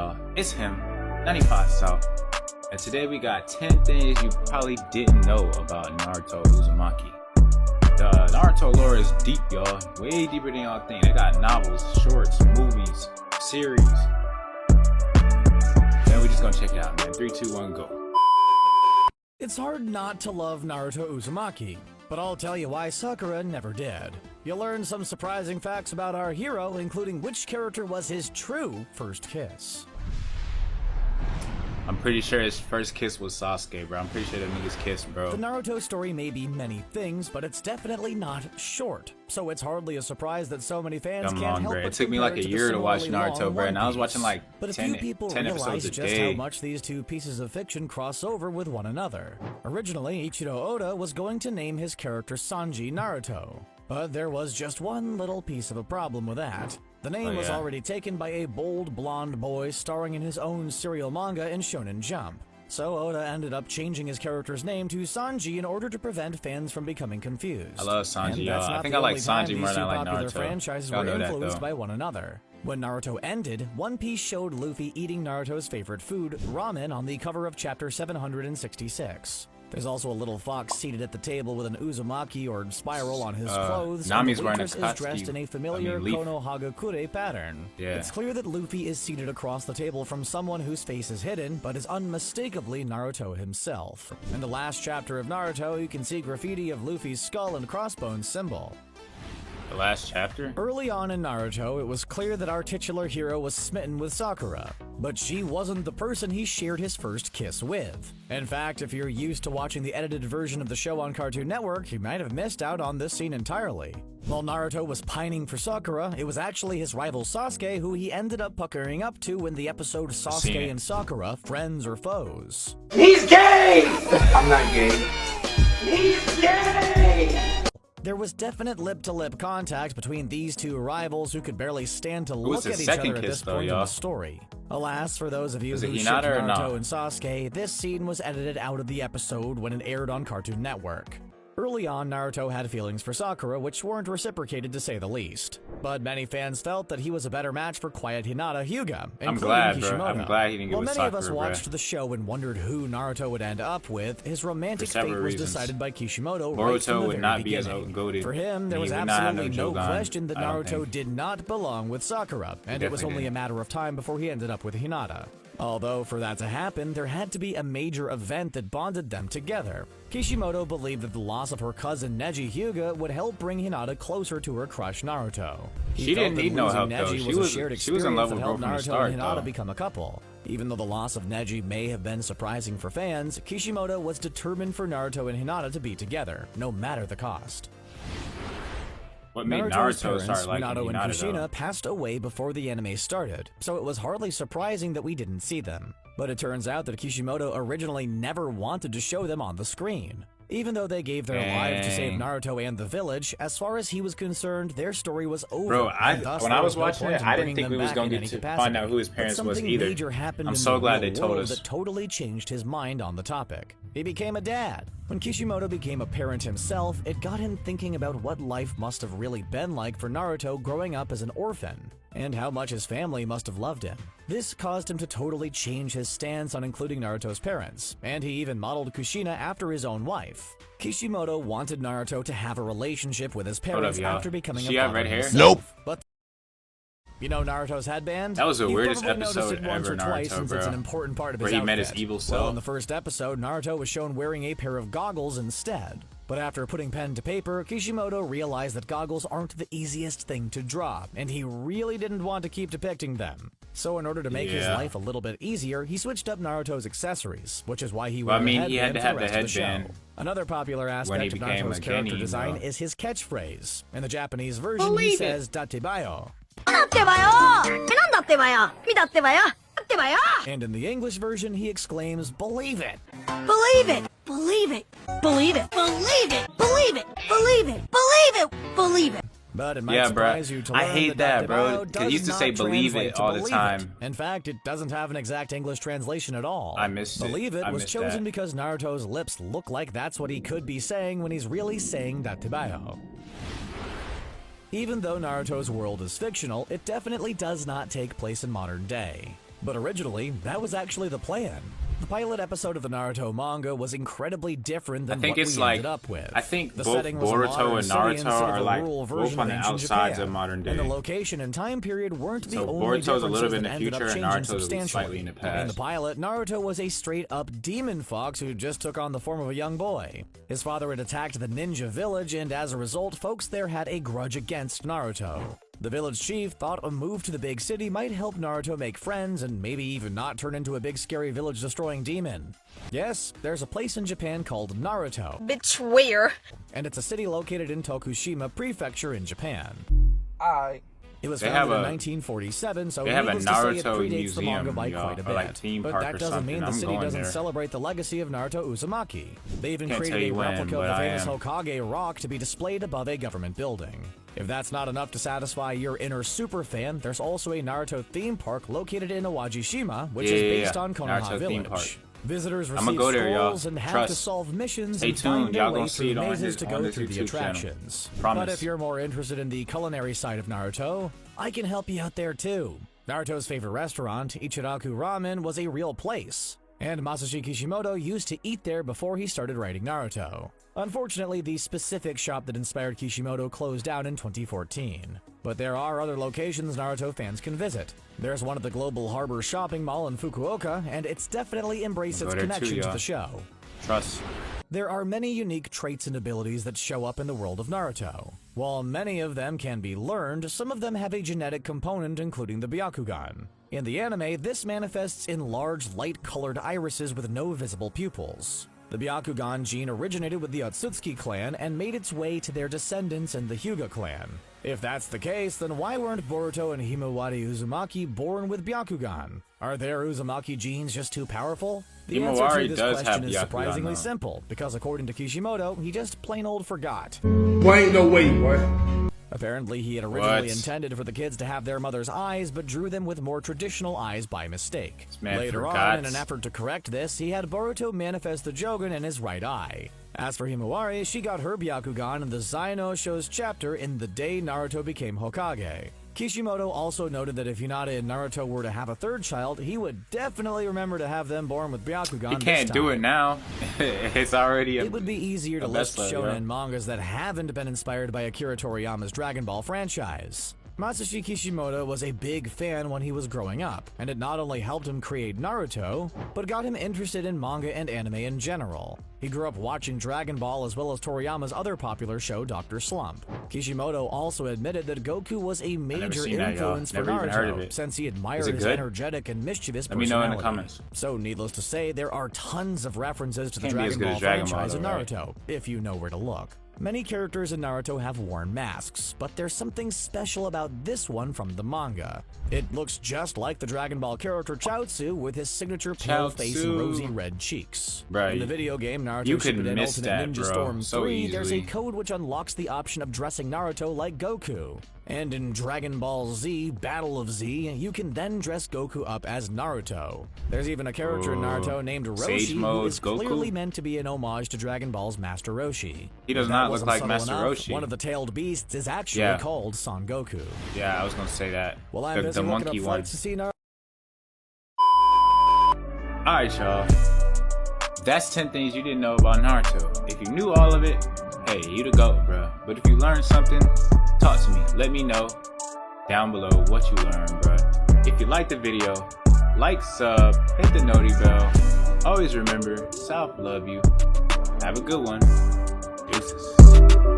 y'all? It's him, 95 South. And today we got 10 things you probably didn't know about Naruto Uzumaki. The Naruto lore is deep, y'all. Way deeper than y'all think. They got novels, shorts, movies, series. And we just gonna check it out, man. 3, 2, 1, go. It's hard not to love Naruto Uzumaki, but I'll tell you why Sakura never did. You'll learn some surprising facts about our hero, including which character was his true first kiss. I'm pretty sure his first kiss was Sasuke, bro. I'm pretty sure that niggas kissed, bro. The Naruto story may be many things, but it's definitely not short. So it's hardly a surprise that so many fans can't help but it took me like a year to watch Naruto, bro, and I was watching like but 10 a few people episodes realize a just day. how much these two pieces of fiction cross over with one another. Originally, Ichiro Oda was going to name his character Sanji Naruto, but there was just one little piece of a problem with that. The name was already taken by a bold blonde boy starring in his own serial manga in Shonen Jump. So Oda ended up changing his character's name to Sanji in order to prevent fans from becoming confused. I love Sanji, y'all. I think I like Sanji more than I like Naruto. Franchises were influenced by one another. When Naruto ended, One Piece showed Luffy eating Naruto's favorite food, ramen, on the cover of chapter 766. There's also a little fox seated at the table with an Uzumaki or spiral on his clothes. Nami's and the wearing a waitress is dressed in a familiar Kono Hagakure pattern. Yeah. It's clear that Luffy is seated across the table from someone whose face is hidden, but is unmistakably Naruto himself. In the last chapter of Naruto, you can see graffiti of Luffy's skull and crossbones symbol. The last chapter? Early on in Naruto, it was clear that our titular hero was smitten with Sakura, but she wasn't the person he shared his first kiss with. In fact, if you're used to watching the edited version of the show on Cartoon Network, you might have missed out on this scene entirely. While Naruto was pining for Sakura, it was actually his rival Sasuke who he ended up puckering up to in the episode Sasuke and Sakura, Friends or Foes. He's gay! I'm not gay. He's gay! There was definite lip-to-lip contact between these two rivals who could barely stand to look at each other at this point in the story. Alas, for those of you who shipped Naruto and Sasuke, this scene was edited out of the episode when it aired on Cartoon Network. Early on, Naruto had feelings for Sakura, which weren't reciprocated to say the least. But many fans felt that he was a better match for quiet Hinata Hyuga, including Kishimoto. I'm glad he didn't get with Sakura, While many of us watched the show and wondered who Naruto would end up with, his romantic fate was decided by Kishimoto right from the very beginning. For him, there was absolutely no question that Naruto did not belong with Sakura, and it was only a matter of time before he ended up with Hinata. Although, for that to happen, there had to be a major event that bonded them together. Kishimoto believed that the loss of her cousin Neji Hyuga would help bring Hinata closer to her crush Naruto. She didn't need no help, though. She was in love with her from the start, and Hinata become a couple. Even though the loss of Neji may have been surprising for fans, Kishimoto was determined for Naruto and Hinata to be together, no matter the cost. What made Naruto start liking Minato and Hinata, Kushina passed away before the anime started, so it was hardly surprising that we didn't see them. But it turns out that Kishimoto originally never wanted to show them on the screen. Even though they gave their lives to save Naruto and the village, as far as he was concerned, their story was over. Bro, when I was watching it, I didn't think we was going to get to find out who his parents was either. I'm so glad they told us. That totally changed his mind on the topic. He became a dad. When Kishimoto became a parent himself, it got him thinking about what life must have really been like for Naruto growing up as an orphan, and how much his family must have loved him. This caused him to totally change his stance on including Naruto's parents, and he even modeled Kushina after his own wife. Kishimoto wanted Naruto to have a relationship with his parents after becoming a father red hair? Nope. But you know Naruto's headband? That was the weirdest episode once ever, or twice, Naruto, since bro. it's an important part of his Where he outfit. met his evil self. Well, in the first episode, Naruto was shown wearing a pair of goggles instead. But after putting pen to paper, Kishimoto realized that goggles aren't the easiest thing to draw, and he really didn't want to keep depicting them. So in order to make his life a little bit easier, he switched up Naruto's accessories, which is why he wore the headband he had to have for the the rest of headband. the show. Another popular aspect of Naruto's character design is his catchphrase. In the Japanese version, he says "datebayo." And in the English version, he exclaims, "Believe it! Believe it! Believe it! Believe it! Believe it! Believe it! Believe it! Believe it! Believe it!" But it might surprise you to learn I hate that, bro. Because he used to say "believe it" all the time. In fact, it doesn't have an exact English translation at all. I missed it. Believe it was chosen because Naruto's lips look like that's what he could be saying when he's really saying "datebayo." Even though Naruto's world is fictional, it definitely does not take place in modern day. But originally, that was actually the plan. The pilot episode of the Naruto manga was incredibly different than what we ended up with. I think the both setting was Boruto and Naruto are like both on the outsides of modern day. And the location and time period weren't the so only Boruto's a little bit in the future, and Naruto's slightly in the past. In the pilot, Naruto was a straight-up demon fox who just took on the form of a young boy. His father had attacked the ninja village, and as a result, folks there had a grudge against Naruto. The village chief thought a move to the big city might help Naruto make friends and maybe even not turn into a big scary village-destroying demon. Yes, there's a place in Japan called Naruto. Betrayer. And it's a city located in Tokushima Prefecture in Japan. It was founded in 1947, so needless to say it predates the manga by quite a bit. But that doesn't mean the city doesn't celebrate the legacy of Naruto Uzumaki. They even created a replica of the famous Hokage rock to be displayed above a government building. If that's not enough to satisfy your inner superfan, there's also a Naruto theme park located in Iwajishima, which is based on Konoha Village. Visitors receive scrolls and have to solve missions and find their way through mazes to go through the attractions. But if you're more interested in the culinary side of Naruto, I can help you out there too. Naruto's favorite restaurant, Ichiraku Ramen, was a real place, and Masashi Kishimoto used to eat there before he started writing Naruto. Unfortunately, the specific shop that inspired Kishimoto closed down in 2014. But there are other locations Naruto fans can visit. There's one at the Global Harbor Shopping Mall in Fukuoka, and it's definitely embraced its connection to the show. Trust. There are many unique traits and abilities that show up in the world of Naruto. While many of them can be learned, some of them have a genetic component, including the Byakugan. In the anime, this manifests in large, light-colored irises with no visible pupils. The Byakugan gene originated with the Otsutsuki clan and made its way to their descendants in the Hyuga clan. If that's the case, then why weren't Boruto and Himawari Uzumaki born with Byakugan? Are their Uzumaki genes just too powerful? The answer to this question is surprisingly simple, because according to Kishimoto, he just plain old forgot. Boy, ain't no way, boy. Apparently, he had originally intended for the kids to have their mother's eyes, but drew them with more traditional eyes by mistake. Later on, in an effort to correct this, he had Boruto manifest the Jogan in his right eye. As for Himawari, she got her Byakugan in the Zaino-sho's chapter in The Day Naruto Became Hokage. Kishimoto also noted that if Hinata and Naruto were to have a third child, he would definitely remember to have them born with Byakugan. He can't do it now. It's already It would be easier to list shonen mangas that haven't been inspired by Akira Toriyama's Dragon Ball franchise. Masashi Kishimoto was a big fan when he was growing up, and it not only helped him create Naruto, but got him interested in manga and anime in general. He grew up watching Dragon Ball as well as Toriyama's other popular show, Dr. Slump. Kishimoto also admitted that Goku was a major influence for Naruto, since he admired his energetic and mischievous personality. Let me know in the comments. So needless to say, there are tons of references to the Dragon Ball franchise in Naruto, if you know where to look. Many characters in Naruto have worn masks, but there's something special about this one from the manga. It looks just like the Dragon Ball character Chaozu with his signature pale face and rosy red cheeks. Right. In the video game Naruto Shippuden Ultimate Ninja Storm 3, there's a code which unlocks the option of dressing Naruto like Goku. And in Dragon Ball Z Battle of Z, you can then dress Goku up as Naruto. There's even a character in Naruto named Roshi who is clearly meant to be an homage to Dragon Ball's Master Roshi. He does not look like Master Roshi. One of the tailed beasts is actually called Son Goku. Yeah, I was gonna say that. Well, I'm busy looking up flights to see Naruto. Alright, y'all. That's 10 things you didn't know about Naruto. If you knew all of it, hey, you the GOAT, bro. But if you learned something, talk to me. Let me know down below what you learned, bro. If you liked the video, like, sub, hit the noti bell. Always remember, South love you. Have a good one. Deuces.